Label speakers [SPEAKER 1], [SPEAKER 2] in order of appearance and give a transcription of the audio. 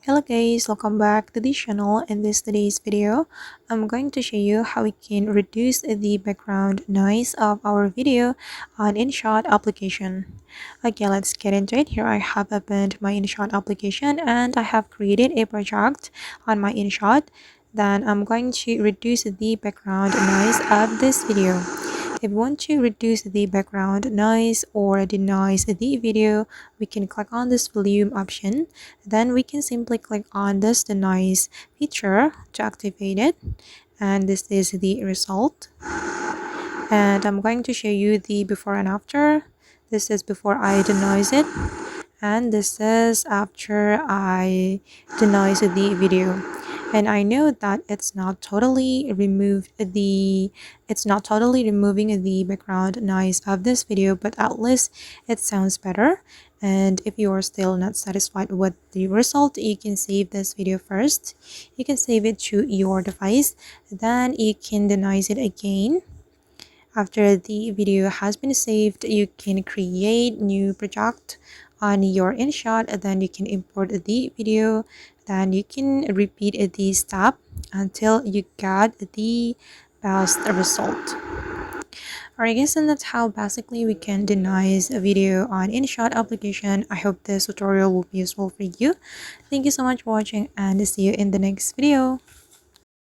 [SPEAKER 1] Hello guys, welcome back to the channel. In today's video, I'm going to show you how we can reduce the background noise of our video on InShot application. Okay, let's get into it. Here I have opened my InShot application and I have created a project on my InShot. Then I'm going to reduce the background noise of this video. If we want to reduce the background noise or denoise the video, we can click on this volume option. Then we can simply click on this denoise feature to activate it. And this is the result. And I'm going to show you the before and after. This is before I denoise it. And this is after I denoise the video. And I know that it's not totally removing the background noise of this video, but at least it sounds better. And if you are still not satisfied with the result, you can save this video first. You can save it to your device, then you can denoise it again. After the video has been saved, you can create new project on your InShot, and then you can import the video. Then you can repeat this step until you get the best result. Alright guys, and that's how basically we can denoise a video on InShot application. I hope this tutorial will be useful for you. Thank you so much for watching and see you in the next video.